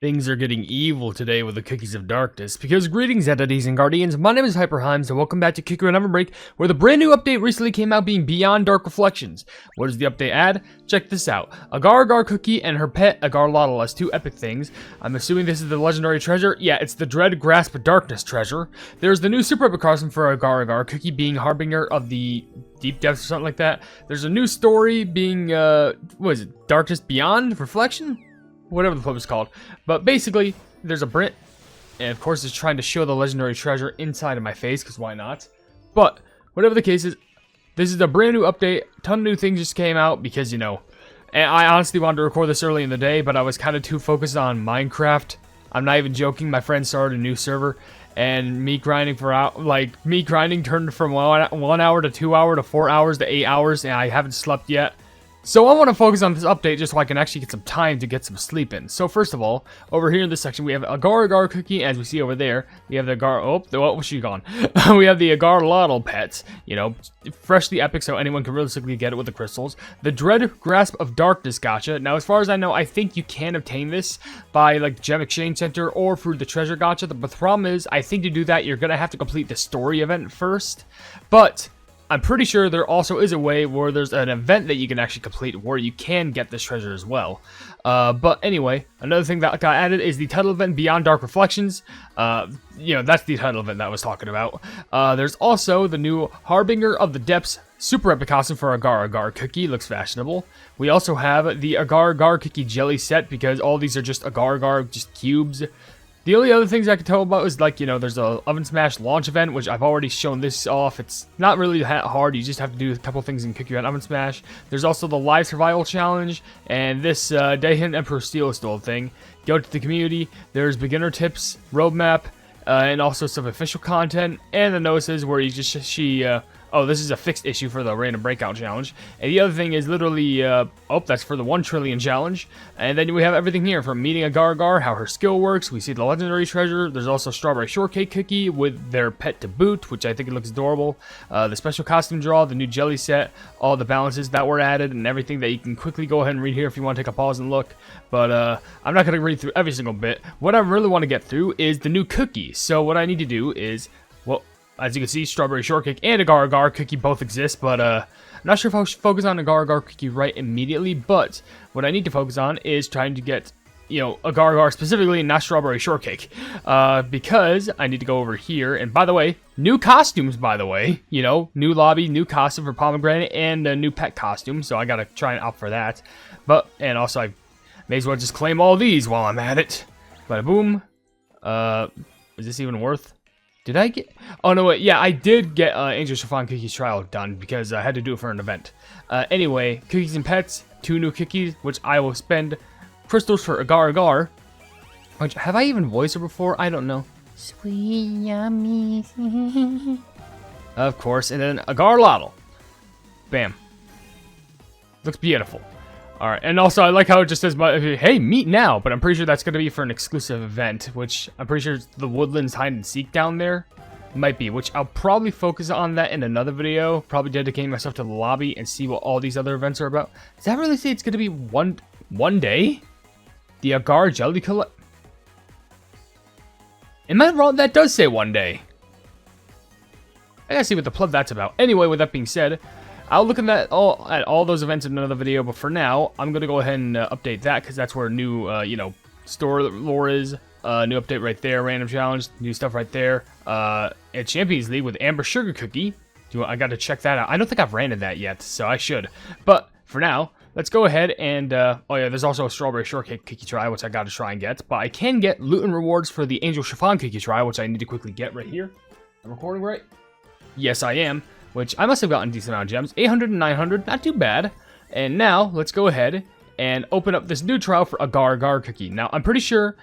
Things are getting evil today with the Cookies of Darkness, because greetings entities and guardians, my name is HyperHimes and welcome back to Cookie and OvenBreak, where the brand new update recently came out being Beyond Dark Reflections. What does the update add? Check this out. Agar Agar Cookie and her pet Agar Lottle as two epic things. I'm assuming this is the legendary treasure. Yeah, it's the Dread Grasp of Darkness treasure. There's the new super epic costume for Agar Agar Cookie being Harbinger of the Deep Depths or something like that. There's a new story being, what is it, Darkness Beyond Reflection? Whatever the flip is called. But basically, there's a Brit, and of course it's trying to show the legendary treasure inside of my face, because why not? But, whatever the case is, this is a brand new update. A ton of new things just came out, because, you know, and I honestly wanted to record this early in the day, but I was kind of too focused on Minecraft. I'm not even joking, my friend started a new server, and me grinding turned from 1 hour to 2 hour to 4 hours to 8 hours, and I haven't slept yet. So I want to focus on this update just so I can actually get some time to get some sleep in. So first of all, over here in this section, we have Agar Agar Cookie, as we see over there. We have the Agar, she gone. We have the Agar Lottle pets, you know, freshly epic so anyone can realistically get it with the crystals. The Dread Grasp of Darkness gacha. Now, as far as I know, I think you can obtain this by like the Gem Exchange Center or through the treasure gacha. But the problem is, I think to do that, you're going to have to complete the story event first. But I'm pretty sure there also is a way where there's an event that you can actually complete where you can get this treasure as well. But anyway, another thing that got added is the title event Beyond Dark Reflections. You know, that's the title event that I was talking about. There's also the new Harbinger of the Depths super epic costume for Agar Agar Cookie. Looks fashionable. We also have the Agar Agar Cookie jelly set, because all these are just Agar Agar, just cubes. The only other things I could tell about is, like, you know, there's a Oven Smash launch event, which I've already shown this off. It's not really that hard. You just have to do a couple things in Cookie and Oven Smash. There's also the Live Survival Challenge, and this Daehin Emperor Steel Stole thing. Go to the community. There's beginner tips, roadmap, and also some official content, and the notices where you just, oh, this is a fixed issue for the random breakout challenge. And the other thing is literally, that's for the 1 trillion challenge. And then we have everything here from meeting Agar Agar, how her skill works. We see the legendary treasure. There's also Strawberry Shortcake Cookie with their pet to boot, which I think it looks adorable. The special costume draw, the new jelly set, all the balances that were added, and everything that you can quickly go ahead and read here if you want to take a pause and look. But I'm not going to read through every single bit. What I really want to get through is the new cookies. So what I need to do is, well, as you can see, Strawberry Shortcake and Agar Agar Cookie both exist, but I'm not sure if I should focus on Agar Agar Cookie right immediately, but what I need to focus on is trying to get, you know, Agar Agar specifically, not Strawberry Shortcake, because I need to go over here, and by the way, new costumes, by the way, you know, new lobby, new costume for Pomegranate, and a new pet costume, so I gotta try and opt for that, but, and also I may as well just claim all these while I'm at it. Bada boom. Is this even worth? Did I get... Oh, no, wait. Yeah, I did get Angel Chiffon Cookies trial done because I had to do it for an event. Anyway, Cookies and Pets, 2 new cookies, which I will spend crystals for Agar Agar. Which, have I even voiced her before? I don't know. Sweet, yummy. Of course. And then Agar Lottle. Bam. Looks beautiful. Alright, and also I like how it just says, hey, meet now, but I'm pretty sure that's going to be for an exclusive event, which I'm pretty sure it's the Woodlands Hide and Seek down there. Might be, which I'll probably focus on that in another video, probably dedicating myself to the lobby and see what all these other events are about. Does that really say it's going to be one day? The Agar Jelly Collect... Am I wrong? That does say 1 day. I gotta see what the plug that's about. Anyway, with that being said, I'll look at all those events in another video, but for now, I'm going to go ahead and update that, because that's where new, you know, store lore is. New update right there, random challenge, new stuff right there. And Champions League with Amber Sugar Cookie. I got to check that out. I don't think I've ran that yet, so I should. But for now, let's go ahead and, oh yeah, there's also a Strawberry Shortcake Cookie try, which I got to try and get. But I can get loot and rewards for the Angel Chiffon Cookie try, which I need to quickly get right here. I'm recording right? Yes, I am. Which I must have gotten a decent amount of gems. 800 and 900, not too bad. And now, let's go ahead and open up this new trial for Agar Agar Cookie. Now, I'm pretty sure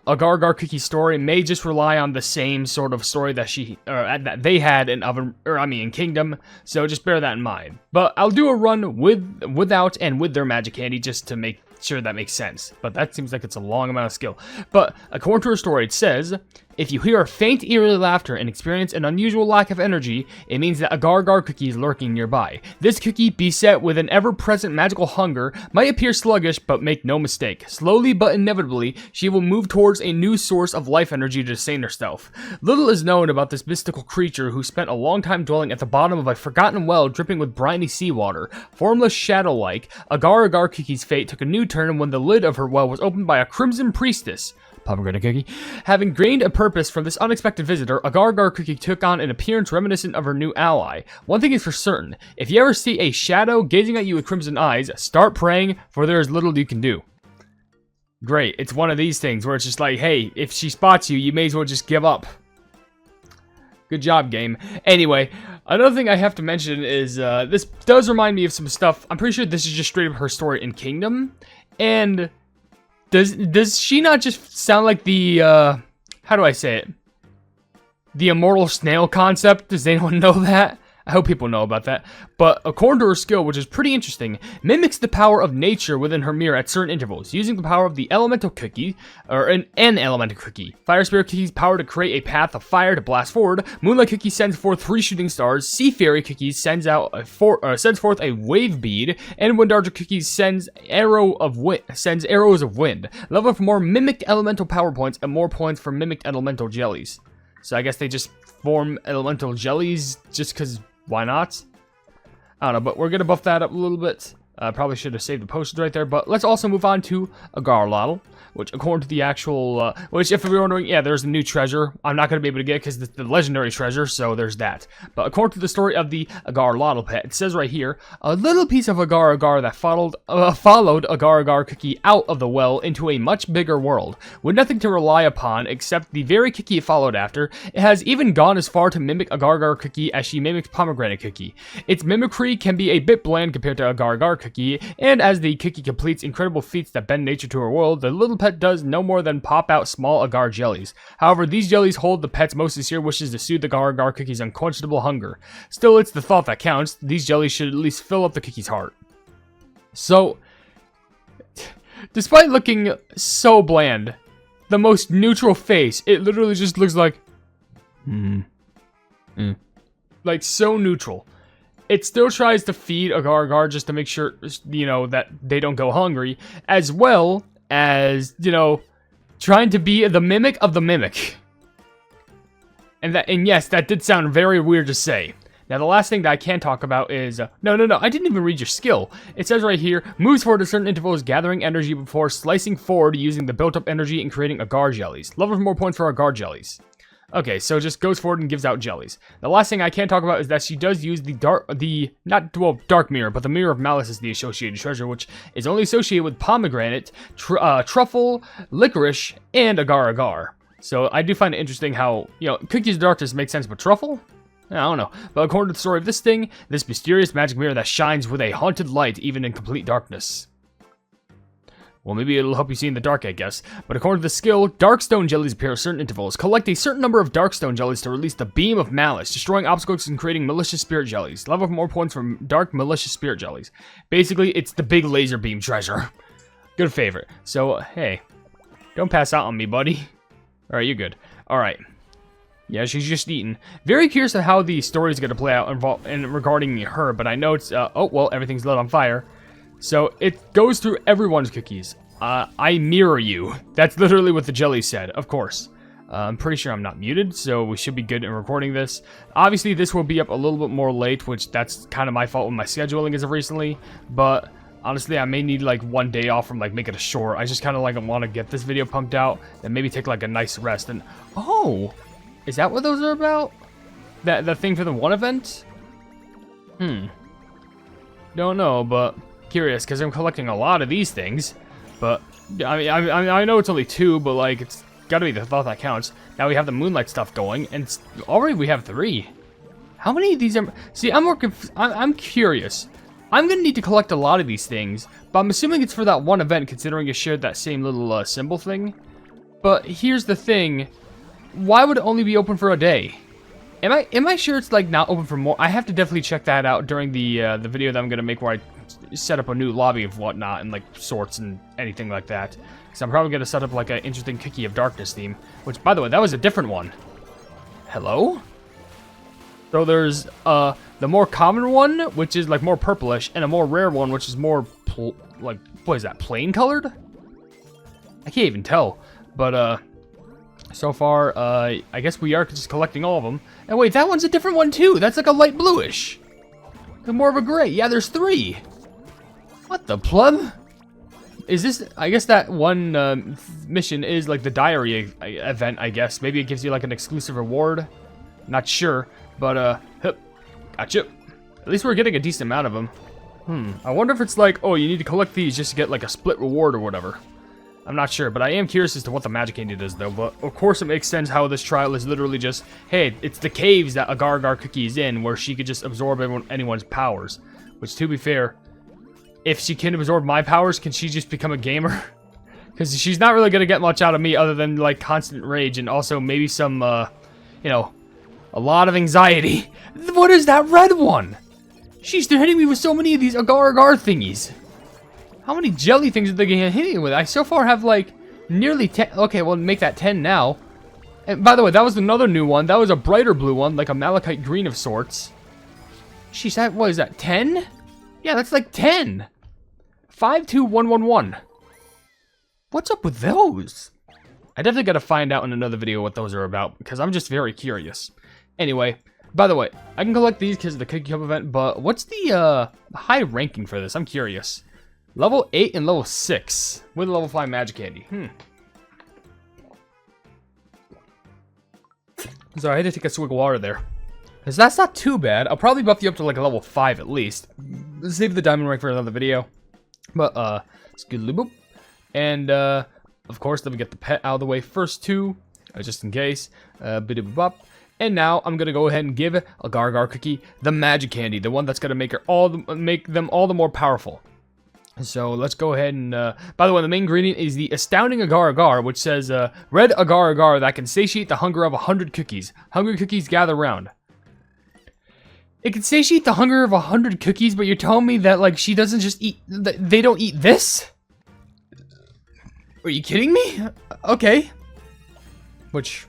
Agar Agar Cookie's story may just rely on the same sort of story that they had in Kingdom, so just bear that in mind. But I'll do a run without and with their magic candy just to make sure that makes sense. But that seems like it's a long amount of skill. But according to her story, it says, if you hear a faint eerie laughter and experience an unusual lack of energy, it means that Agar Agar Cookie is lurking nearby. This cookie, beset with an ever-present magical hunger, might appear sluggish, but make no mistake. Slowly but inevitably, she will move towards a new source of life energy to sustain herself. Little is known about this mystical creature who spent a long time dwelling at the bottom of a forgotten well dripping with briny seawater. Formless, shadow-like, Agar Agar Cookie's fate took a new turn when the lid of her well was opened by a crimson priestess. Pomegranate Cookie. Having gained a purpose from this unexpected visitor, Agar Agar Cookie took on an appearance reminiscent of her new ally. One thing is for certain, if you ever see a shadow gazing at you with crimson eyes, start praying, for there is little you can do. Great, it's one of these things where it's just like, hey, if she spots you, you may as well just give up. Good job, game. Anyway, another thing I have to mention is, this does remind me of some stuff. I'm pretty sure this is just straight up her story in Kingdom, and Does she not just sound like the, how do I say it? The immortal snail concept? Does anyone know that? I hope people know about that. But according to her skill, which is pretty interesting, mimics the power of nature within her mirror at certain intervals, using the power of the elemental cookie, or an elemental cookie. Fire Spirit Cookie's power to create a path of fire to blast forward. Moonlight Cookie sends forth 3 shooting stars. Sea Fairy Cookies sends forth a wave bead, and Wind Archer Cookies sends arrows of wind. Level for more mimicked elemental power points and more points for mimicked elemental jellies. So I guess they just form elemental jellies just because. Why not? I don't know, but we're going to buff that up a little bit. Probably should have saved the potions right there, but let's also move on to Agar, which according to the actual, which if you're wondering, yeah, there's a new treasure. I'm not going to be able to get it because it's the legendary treasure, so there's that. But according to the story of the Agar pet, it says right here, a little piece of Agar Agar that followed Agar Agar Cookie out of the well into a much bigger world. With nothing to rely upon except the very cookie it followed after, it has even gone as far to mimic Agar Agar Cookie as she mimics Pomegranate Cookie. Its mimicry can be a bit bland compared to Agar Agar Cookie, and as the cookie completes incredible feats that bend nature to her world, the little pet does no more than pop out small agar jellies. However, these jellies hold the pet's most sincere wishes to soothe the Agar Agar Cookie's unquenchable hunger. Still, it's the thought that counts. These jellies should at least fill up the cookie's heart. So, despite looking so bland, the most neutral face, it literally just looks like, like so neutral. It still tries to feed Agar Agar just to make sure, you know, that they don't go hungry, as well as, you know, trying to be the mimic of the mimic. And yes, that did sound very weird to say. Now, the last thing that I can talk about is, no, I didn't even read your skill. It says right here, moves forward at certain intervals, gathering energy before slicing forward using the built-up energy and creating agar jellies. Level for more points for agar jellies. Okay, so just goes forward and gives out jellies. The last thing I can talk about is that she does use the dark mirror, but the mirror of malice is the associated treasure, which is only associated with pomegranate, truffle, licorice, and agar agar. So I do find it interesting how, you know, cookies of darkness make sense, but truffle? I don't know. But according to the story of this thing, this mysterious magic mirror that shines with a haunted light even in complete darkness. Well, maybe it'll help you see in the dark, I guess. But according to the skill, Darkstone Jellies appear at certain intervals. Collect a certain number of Darkstone Jellies to release the Beam of Malice, destroying obstacles and creating Malicious Spirit Jellies. Level up more points from Dark Malicious Spirit Jellies. Basically, it's the big laser beam treasure. Good favorite. So, hey, don't pass out on me, buddy. Alright, you're good. Alright. Yeah, she's just eating. Very curious of how the story is going to play out regarding her, but I know it's, oh, well, everything's lit on fire. So, it goes through everyone's cookies. I mirror you. That's literally what the jelly said, of course. I'm pretty sure I'm not muted, so we should be good in recording this. Obviously, this will be up a little bit more late, which that's kind of my fault with my scheduling as of recently. But, honestly, I may need, like, one day off from, like, making it short. I just kind of, like, want to get this video pumped out, and maybe take, like, a nice rest. And, oh! Is that what those are about? The thing for the one event? Don't know, but curious, because I'm collecting a lot of these things. But, I know it's only 2, but, like, it's gotta be the thought that counts. Now we have the Moonlight stuff going, and already we have 3. How many of these are... See, I'm curious. I'm gonna need to collect a lot of these things, but I'm assuming it's for that one event, considering it shared that same little symbol thing. But here's the thing. Why would it only be open for a day? Am I sure it's like not open for more? I have to definitely check that out during the video that I'm gonna make where I set up a new lobby of whatnot and like sorts and anything like that. Because I'm probably gonna set up like an interesting Cookie of Darkness theme. Which, by the way, that was a different one. Hello? So there's the more common one, which is like more purplish, and a more rare one, which is more like, what is that, plain colored? I can't even tell. But so far, I guess we are just collecting all of them. And wait, that one's a different one too. That's like a light bluish. And more of a gray. Yeah, there's 3. What the pleb? Is this, I guess that one mission is like the diary event, I guess. Maybe it gives you like an exclusive reward. Not sure, but gotcha. At least we're getting a decent amount of them. I wonder if it's like, oh, you need to collect these just to get like a split reward or whatever. I'm not sure, but I am curious as to what the magic candy does, though. But of course, it makes sense how this trial is literally just, hey, it's the caves that Agar Agar Cookie is in, where she could just absorb anyone's powers. Which, to be fair, if she can absorb my powers, can she just become a gamer? Because she's not really gonna get much out of me other than like constant rage and also maybe some, you know, a lot of anxiety. What is that red one? She's hitting me with so many of these Agar Agar thingies. How many jelly things are they gonna hit me with? I so far have like nearly 10. Okay, well, make that 10 now. And by the way, that was another new one. That was a brighter blue one, like a malachite green of sorts. She's that, what is that, 10? Yeah, that's like 10. 52111. What's up with those? I definitely gotta find out in another video what those are about, because I'm just very curious. Anyway, by the way, I can collect these because of the Cookie Cup event, but what's the high ranking for this? I'm curious. Level 8 and level 6 with a level 5 magic candy. Sorry, I had to take a swig of water there. Because that's not too bad. I'll probably buff you up to like a level 5 at least. Save the diamond rank for another video. But, scoodly boop. And, of course, let me get the pet out of the way first too. Just in case. Biddy bop. And now I'm gonna go ahead and give Agar Agar Cookie the magic candy. The one that's gonna make them all the more powerful. So let's go ahead and, by the way, the main ingredient is the astounding Agar Agar, which says, red Agar Agar that can satiate the hunger of 100 cookies. Hungry cookies gather round. It can satiate the hunger of 100 cookies, but you're telling me that, like, she doesn't just eat, they don't eat this? Are you kidding me? Okay. Which,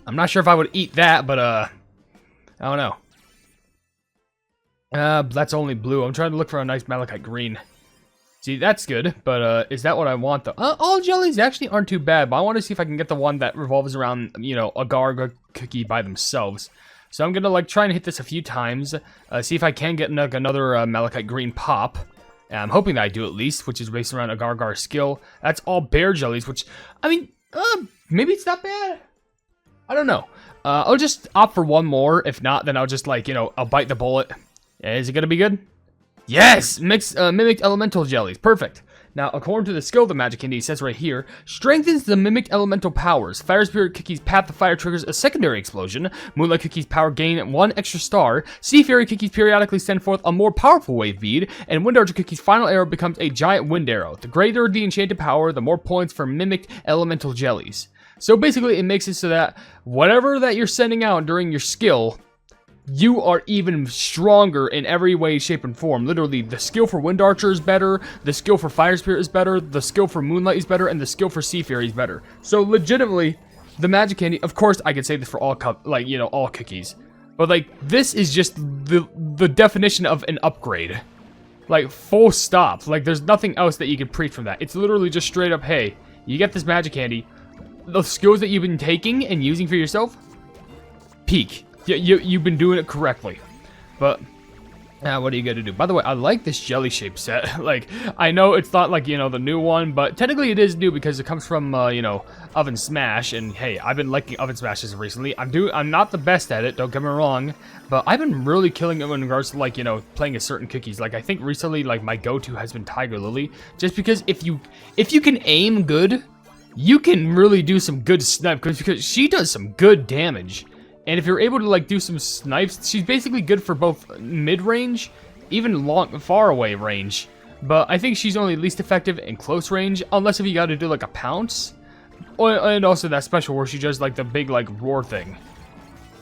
I'm not sure if I would eat that, but, I don't know. That's only blue. I'm trying to look for a nice malachite green. See, that's good, but, is that what I want, though? All jellies actually aren't too bad, but I want to see if I can get the one that revolves around, you know, Agar Agar Cookie by themselves. So I'm gonna, like, try and hit this a few times, see if I can get like, another, malachite green pop. I'm hoping that I do at least, which is based around Agar Agar's skill. That's all bear jellies, which, I mean, maybe it's not bad. I don't know. I'll just opt for one more. If not, then I'll just, like, you know, I'll bite the bullet. Is it gonna be good? Yes! Mimicked elemental jellies. Perfect. Now, according to the skill of the magic candy, it says right here, strengthens the mimicked elemental powers. Fire Spirit Cookie's Path of Fire triggers a secondary explosion. Moonlight Cookie's power gain 1 extra star. Sea Fairy Cookies periodically send forth a more powerful wave bead. And Wind Archer Cookie's final arrow becomes a giant wind arrow. The greater the enchanted power, the more points for mimicked elemental jellies. So basically, it makes it so that whatever that you're sending out during your skill, you are even stronger in every way, shape, and form. Literally, the skill for Wind Archer is better, the skill for Fire Spirit is better, the skill for Moonlight is better, and the skill for Sea Fairy is better. So, legitimately, the magic candy, of course, I could say this for all, like, you know, all cookies. But, like, this is just the definition of an upgrade. Like, full stop. Like, there's nothing else that you can preach from that. It's literally just straight up, hey, you get this magic candy, the skills that you've been taking and using for yourself, peak. You've been doing it correctly. But, what are you gonna do? By the way, I like this jelly shape set. Like, I know it's not like, you know, the new one, but technically it is new because it comes from, you know, Oven Smash. And hey, I've been liking Oven Smashes recently. I'm not the best at it, don't get me wrong, but I've been really killing it in regards to, like, you know, playing as certain cookies. Like, I think recently, like, my go-to has been Tiger Lily, just because if you can aim good, you can really do some good snipe, because she does some good damage. And if you're able to, like, do some snipes, she's basically good for both mid-range, even far away range. But I think she's only least effective in close range, unless if you gotta do, like, a pounce. and also that special where she does like the big like roar thing.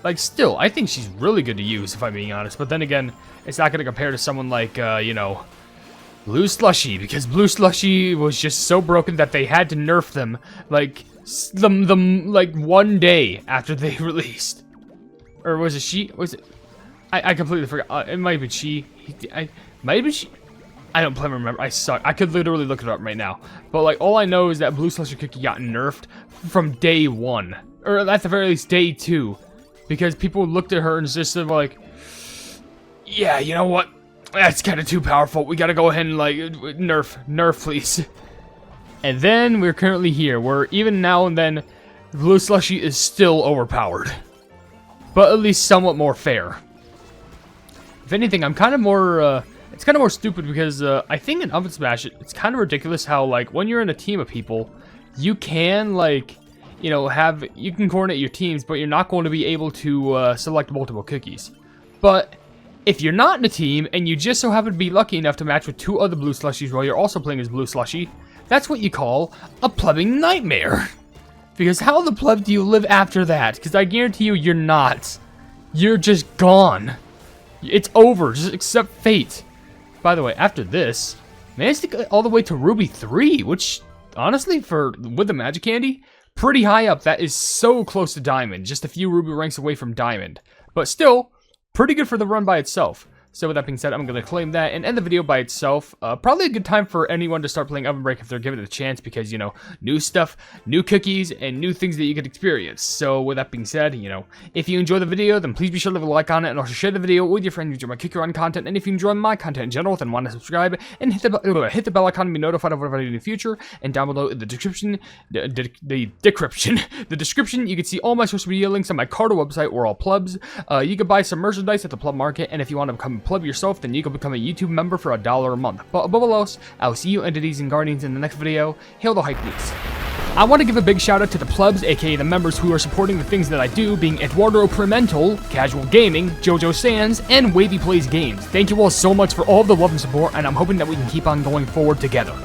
Like, still, I think she's really good to use, if I'm being honest. But then again, it's not going to compare to someone like, you know, Blue Slushy. Because Blue Slushy was just so broken that they had to nerf them, like, like 1 day after they released. Or was it she? Was it? I completely forgot. It might have been she. Might have been she. I don't remember. I suck. I could literally look it up right now. But, like, all I know is that Blue Slushy Cookie got nerfed from day 1. Or at the very least, day 2. Because people looked at her and just like, yeah, you know what? That's kind of too powerful. We gotta go ahead and, like, nerf, please. And then we're currently here, where even now and then, Blue Slushy is still overpowered. But at least somewhat more fair. If anything, I'm kind of more, it's kind of more stupid because, I think in Oven Smash, it's kind of ridiculous how, like, when you're in a team of people, you can, like, you know, you can coordinate your teams, but you're not going to be able to select multiple cookies. But if you're not in a team and you just so happen to be lucky enough to match with 2 other Blue Slushies while you're also playing as Blue Slushy, that's what you call a plebbing nightmare. Because how the pleb do you live after that? Because I guarantee you, you're not. You're just gone. It's over. Just accept fate. By the way, after this, managed to get all the way to Ruby 3, which, honestly, with the Magic Candy, pretty high up. That is so close to Diamond. Just a few Ruby ranks away from Diamond. But still, pretty good for the run by itself. So with that being said, I'm going to claim that and end the video by itself. Probably a good time for anyone to start playing OvenBreak if they're given it a chance. Because, you know, new stuff, new cookies, and new things that you could experience. So with that being said, you know, if you enjoy the video, then please be sure to leave a like on it. And also share the video with your friends who enjoy my Cookie Run content. And if you enjoy my content in general, then want to subscribe. And hit the bell icon to be notified of whatever I do in the future. And down below in the description, the description, you can see all my social media links on my Carter website or all plebs. You can buy some merchandise at the pleb market. And if you want to become a pleb yourself, then you can become a YouTube member for $1 a month. But above all else, I will see you entities and guardians in the next video. Hail the Hypenese. I want to give a big shout out to the plebs, aka the members who are supporting the things that I do, being Eduardo Pimentel, Casual Gaming, Jojo Sands, and Wavy Plays Games. Thank you all so much for all of the love and support, and I'm hoping that we can keep on going forward together.